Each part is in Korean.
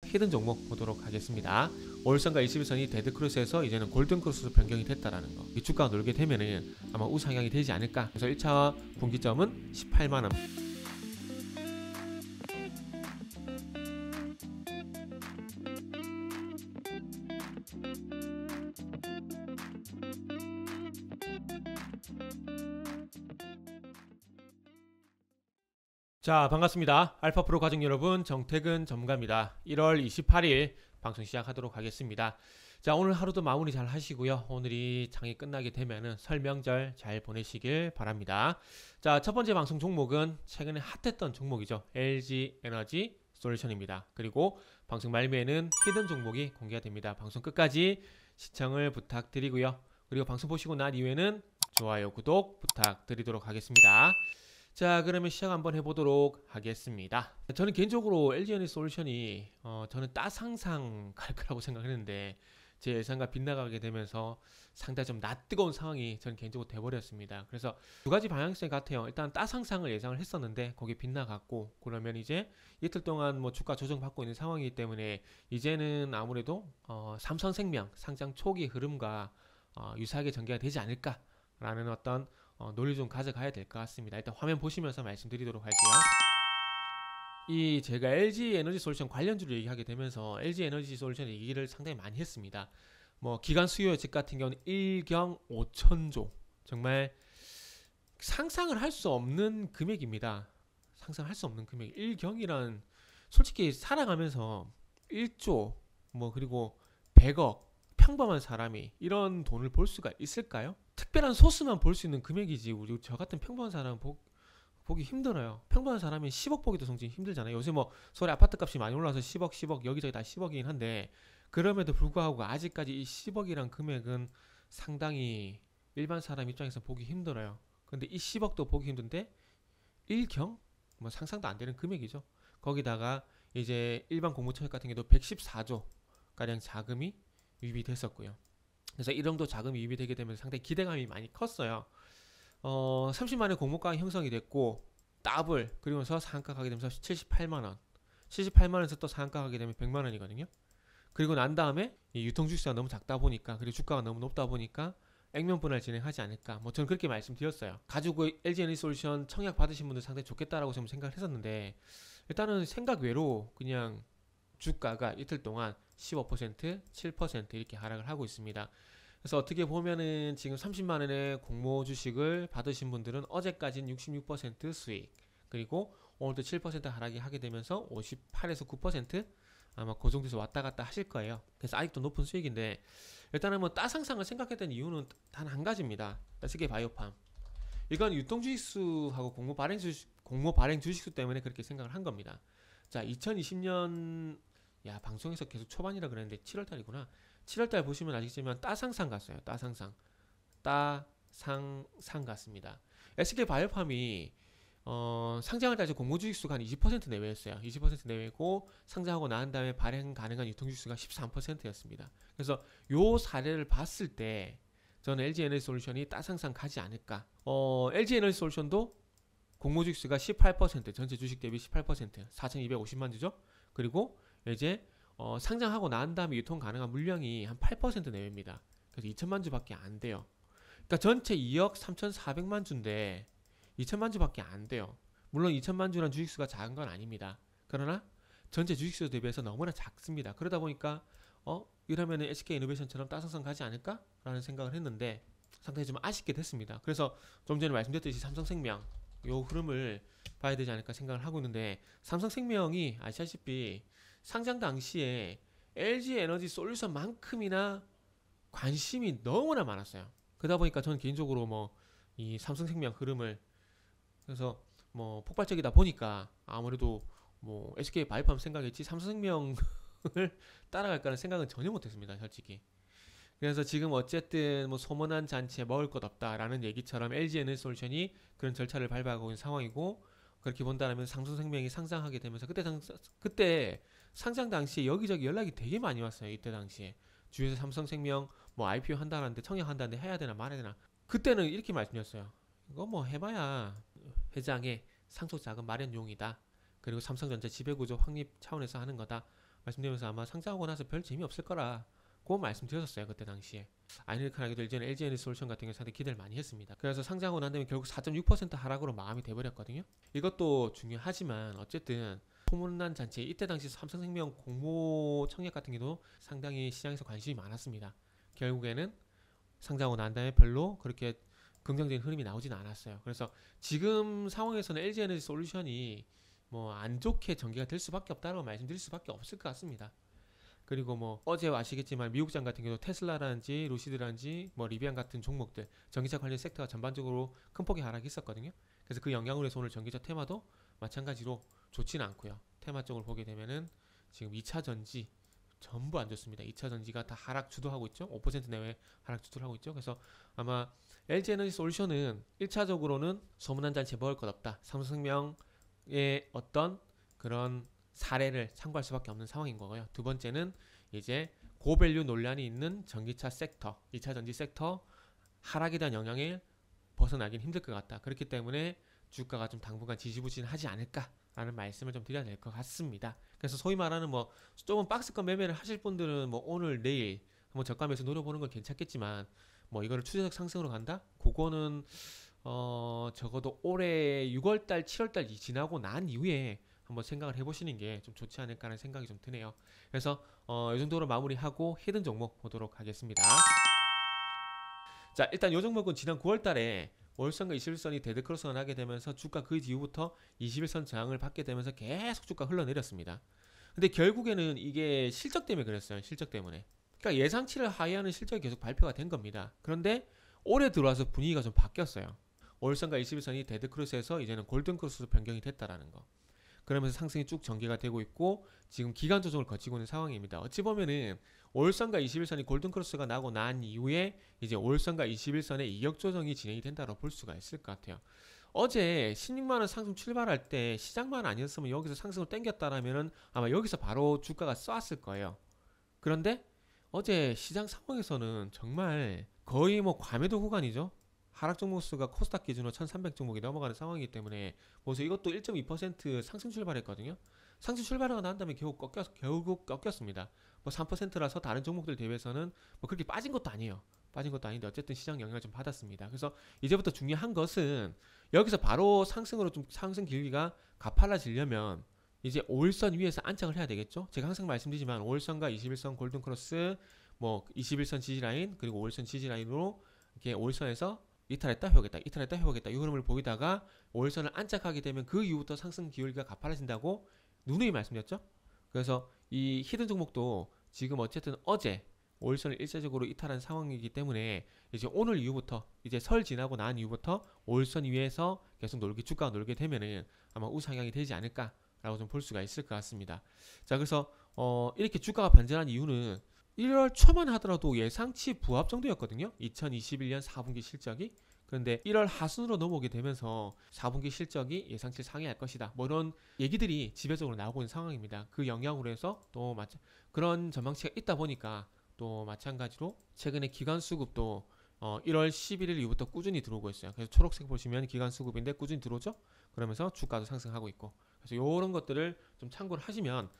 히든 종목 보도록 하겠습니다. 오일선과 21선이 데드크로스에서 이제는 골든크로스로 변경이 됐다라는 거. 이 주가가 놀게 되면은 아마 우상향이 되지 않을까. 그래서 1차 분기점은 18만원. 자, 반갑습니다. 알파프로 가족 여러분, 정태근 전문가입니다. 1월 28일 방송 시작하도록 하겠습니다. 자, 오늘 하루도 마무리 잘 하시고요. 오늘이 장이 끝나게 되면은 설 명절 잘 보내시길 바랍니다. 자, 첫 번째 방송 종목은 최근에 핫했던 종목이죠. LG 에너지 솔루션입니다. 그리고 방송 말미에는 히든 종목이 공개가 됩니다. 방송 끝까지 시청을 부탁드리고요. 그리고 방송 보시고 난 이후에는 좋아요, 구독 부탁드리도록 하겠습니다. 자, 그러면 시작 한번 해보도록 하겠습니다. 저는 개인적으로 LG 에너지 솔루션이 저는 따상상 갈 거라고 생각했는데 제 예상과 빗나가게 되면서 상당히 좀 낯뜨거운 상황이 저는 개인적으로 돼버렸습니다. 그래서 두 가지 방향성 같아요. 일단 따상상을 예상을 했었는데 거기에 빗나갔고, 그러면 이제 이틀 동안 뭐 주가 조정받고 있는 상황이기 때문에 이제는 아무래도 삼성생명 상장 초기 흐름과 유사하게 전개가 되지 않을까라는 어떤 논리 좀 가져가야 될 것 같습니다. 일단 화면 보시면서 말씀드리도록 할게요. 이 제가 LG 에너지 솔루션 관련주를 얘기하게 되면서 LG 에너지 솔루션 얘기를 상당히 많이 했습니다. 뭐 기간 수요 예측 같은 경우는 1경 5천조, 정말 상상을 할 수 없는 금액입니다. 상상할 수 없는 금액. 1경이란 솔직히 살아가면서 1조 뭐 그리고 100억, 평범한 사람이 이런 돈을 벌 수가 있을까요? 특별한 소수만 볼 수 있는 금액이지 우리 저 같은 평범한 사람은 보기 힘들어요. 평범한 사람이 10억 보기도 성질이 힘들잖아요. 요새 뭐 서울에 아파트 값이 많이 올라서 10억 여기저기 다 10억이긴 한데, 그럼에도 불구하고 아직까지 이 10억이란 금액은 상당히 일반 사람 입장에서 보기 힘들어요. 근데 이 10억도 보기 힘든데 1경? 뭐 상상도 안 되는 금액이죠. 거기다가 이제 일반 공무처역 같은 경우도 114조 가량 자금이 유입이 됐었고요. 그래서 이 정도 자금이 유입이 되게 되면서 상당히 기대감이 많이 컸어요. 30만원 공모가 형성이 됐고 더블, 그리고서 상한가 가게 되면서 78만원, 78만원에서 또 상한가 가게 되면 100만원이거든요. 그리고 난 다음에 이 유통주식수가 너무 작다 보니까, 그리고 주가가 너무 높다 보니까 액면 분할 진행하지 않을까, 뭐 저는 그렇게 말씀드렸어요. 가지고 LG 에너지 솔루션 청약 받으신 분들 상당히 좋겠다라고 저는 생각을 했었는데, 일단은 생각 외로 그냥 주가가 이틀 동안 15%, 7% 이렇게 하락을 하고 있습니다. 그래서 어떻게 보면은 지금 30만원의 공모 주식을 받으신 분들은 어제까지는 66% 수익, 그리고 오늘도 7% 하락이 하게 되면서 58에서 9% 아마 그 정도에서 왔다 갔다 하실 거예요. 그래서 아직도 높은 수익인데, 일단은 뭐 따상상을 생각했던 이유는 단 한 가지입니다. SK 바이오팜. 이건 유통주식수하고 공모 발행 주식수 때문에 그렇게 생각을 한 겁니다. 자, 2020년 방송에서 계속 초반이라 그랬는데 7월달이구나. 7월달 보시면 아시겠지만 따상상 갔어요. 따상상 갔습니다. SK 바이오팜이 상장할 때 공모주식수가 한 20% 내외였어요. 20% 내외고 상장하고 난 다음에 발행 가능한 유통주식수가 13%였습니다. 그래서 요 사례를 봤을 때 저는 LG 에너지 솔루션이 따상상 가지 않을까. LG 에너지 솔루션도 공모주식수가 18%, 전체 주식 대비 18%, 4,250만 주죠. 그리고 이제 상장하고 난 다음에 유통 가능한 물량이 한 8% 내외입니다. 그래서 2천만 주밖에 안 돼요. 그러니까 전체 2억 3,400만 주인데 2천만 주밖에 안 돼요. 물론 2천만 주란 주식수가 작은 건 아닙니다. 그러나 전체 주식수 대비해서 너무나 작습니다. 그러다 보니까 이러면 SK이노베이션처럼 따상상 가지 않을까? 라는 생각을 했는데 상당히 좀 아쉽게 됐습니다. 그래서 좀 전에 말씀드렸듯이 삼성생명 요 흐름을 봐야 되지 않을까 생각을 하고 있는데, 삼성생명이 아시다시피 상장 당시에 LG 에너지 솔루션만큼이나 관심이 너무나 많았어요. 그러다 보니까 저는 개인적으로 뭐 이 삼성생명 흐름을, 그래서 뭐 폭발적이다 보니까 아무래도 뭐 SK 바이오팜 생각했지 삼성생명을 따라갈까는 생각은 전혀 못했습니다, 솔직히. 그래서 지금 어쨌든 뭐 소문난 잔치에 먹을 것 없다라는 얘기처럼 LG 에너지 솔루션이 그런 절차를 밟아가고 있는 상황이고, 그렇게 본다면 삼성생명이 상장하게 되면서 그때 상장 당시에 여기저기 연락이 되게 많이 왔어요. 이때 당시에 주위에서 삼성생명 뭐 IPO 한다는데, 청약한다는데 해야 되나 말아야 되나. 그때는 이렇게 말씀드렸어요. 이거 뭐 해봐야 회장의 상속 자금 마련용이다. 그리고 삼성전자 지배구조 확립 차원에서 하는 거다. 말씀드리면서 아마 상장하고 나서 별 재미없을 거라 그 말씀드렸었어요. 그때 당시에. 아이러니컬하게도 일전에 LG에너지솔루션 같은 경우 상당히 기대를 많이 했습니다. 그래서 상장하고 난 다음에 결국 4.6% 하락으로 마감이 돼버렸거든요. 이것도 중요하지만 어쨌든 소문난 잔치, 이때 당시 삼성생명 공모 청약 같은 경우도 상당히 시장에서 관심이 많았습니다. 결국에는 상장하고 난 다음에 별로 그렇게 긍정적인 흐름이 나오진 않았어요. 그래서 지금 상황에서는 LG에너지솔루션이 뭐 안 좋게 전개가 될 수밖에 없다고 말씀드릴 수밖에 없을 것 같습니다. 그리고 뭐 어제 아시겠지만 미국장 같은 경우 테슬라라든지 루시드라든지 뭐 리비안 같은 종목들 전기차 관련 섹터가 전반적으로 큰 폭의 하락이 있었거든요. 그래서 그 영향으로 해서 오늘 전기차 테마도 마찬가지로 좋지는 않고요. 테마 쪽을 보게 되면은 지금 2차 전지 전부 안 좋습니다. 2차 전지가 다 하락 주도하고 있죠. 5% 내외 하락 주도를 하고 있죠. 그래서 아마 LG에너지솔루션은 1차적으로는 소문난 잔치에 먹을 것 없다. 삼성생명의 어떤 그런 사례를 참고할 수밖에 없는 상황인 거고요. 두 번째는 이제 고밸류 논란이 있는 전기차 섹터, 2차 전지 섹터 하락에 대한 영향을 벗어나긴 힘들 것 같다. 그렇기 때문에 주가가 좀 당분간 지지부진하지 않을까라는 말씀을 좀 드려야 될 것 같습니다. 그래서 소위 말하는 뭐 조금 박스권 매매를 하실 분들은 뭐 오늘 내일 한번 저가 매수 노려보는 건 괜찮겠지만 뭐 이거를 추세적 상승으로 간다? 그거는 적어도 올해 6월달, 7월달 지나고 난 이후에 한번 생각을 해보시는 게 좀 좋지 않을까 하는 생각이 좀 드네요. 그래서 이 정도로 마무리하고 히든 종목 보도록 하겠습니다. 자, 일단 이 종목은 지난 9월달에 월선과 21선이 데드크로스가 나게 되면서 주가 그 이후부터 21선 저항을 받게 되면서 계속 주가 흘러내렸습니다. 근데 결국에는 이게 실적 때문에 그랬어요. 실적 때문에. 그러니까 예상치를 하회하는 실적이 계속 발표가 된 겁니다. 그런데 올해 들어와서 분위기가 좀 바뀌었어요. 월선과 21선이 데드크로스에서 이제는 골든크로스로 변경이 됐다라는 거. 그러면서 상승이 쭉 전개가 되고 있고 지금 기간 조정을 거치고 있는 상황입니다. 어찌 보면은 월선과 21선이 골든크로스가 나고 난 이후에 이제 월선과 21선의 이격 조정이 진행이 된다고 볼 수가 있을 것 같아요. 어제 16만원 상승 출발할 때 시장만 아니었으면 여기서 상승을 땡겼다라면은 아마 여기서 바로 주가가 쏘았을 거예요. 그런데 어제 시장 상황에서는 정말 거의 뭐 과매도 구간이죠. 하락 종목 수가 코스닥 기준으로 1300 종목이 넘어가는 상황이기 때문에 그래서 이것도 1.2% 상승 출발했거든요. 상승 출발하고 난 다음에 결국 꺾였습니다. 뭐 3%라서 다른 종목들 대비해서는 뭐 그렇게 빠진 것도 아니에요. 빠진 것도 아닌데 어쨌든 시장 영향을 좀 받았습니다. 그래서 이제부터 중요한 것은 여기서 바로 상승으로 좀 상승 길기가 가팔라지려면 이제 5일선 위에서 안착을 해야 되겠죠. 제가 항상 말씀드리지만 5일선과 21선 골든크로스 뭐 21선 지지라인 그리고 5일선 지지라인으로 이렇게 5일선에서 이탈했다 회복했다 이탈했다 회복했다 이 흐름을 보이다가 5일선을 안착하게 되면 그 이후부터 상승 기울기가 가팔라진다고 누누이 말씀드렸죠. 그래서 이 히든 종목도 지금 어쨌든 어제 5일선을 일차적으로 이탈한 상황이기 때문에 이제 오늘 이후부터 이제 설 지나고 난 이후부터 5일선 위에서 계속 주가가 놀게 되면은 아마 우상향이 되지 않을까라고 좀 볼 수가 있을 것 같습니다. 자, 그래서 이렇게 주가가 반전한 이유는 1월 초만 하더라도 예상치 부합 정도였거든요. 2021년 4분기 실적이. 그런데 1월 하순으로 넘어오게 되면서 4분기 실적이 예상치를 상회할 것이다. 뭐 이런 얘기들이 지배적으로 나오고 있는 상황입니다. 그 영향으로 해서 또 그런 전망치가 있다 보니까 또 마찬가지로 최근에 기관 수급도 1월 11일 이후부터 꾸준히 들어오고 있어요. 그래서 초록색 보시면 기관 수급인데 꾸준히 들어오죠. 그러면서 주가도 상승하고 있고. 그래서 이런 것들을 좀 참고를 하시면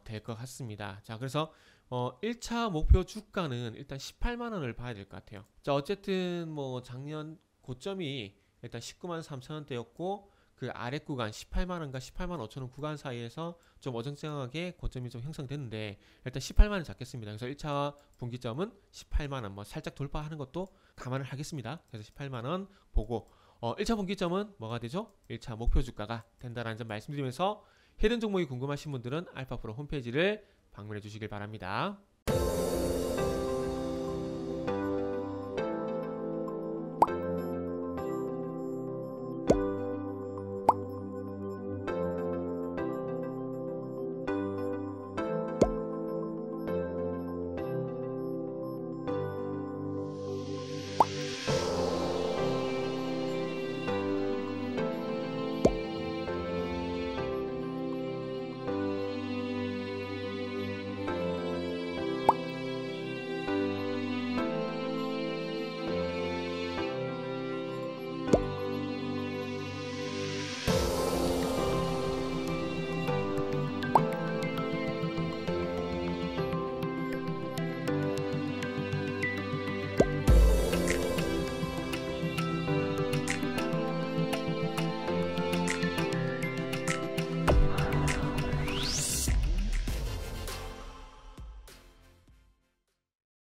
될 것 같습니다. 자, 그래서 1차 목표 주가는 일단 18만원을 봐야 될 것 같아요. 자, 어쨌든 뭐 작년 고점이 일단 19만 3천원대였고 그 아래 구간 18만원과 18만 5천원 구간 사이에서 좀 어정쩡하게 고점이 좀 형성됐는데 일단 18만원 잡겠습니다. 그래서 1차 분기점은 18만원 뭐 살짝 돌파하는 것도 감안을 하겠습니다. 그래서 18만원 보고 1차 분기점은 뭐가 되죠? 1차 목표 주가가 된다라는 점 말씀드리면서 히든 종목이 궁금하신 분들은 알파프로 홈페이지를 방문해 주시길 바랍니다.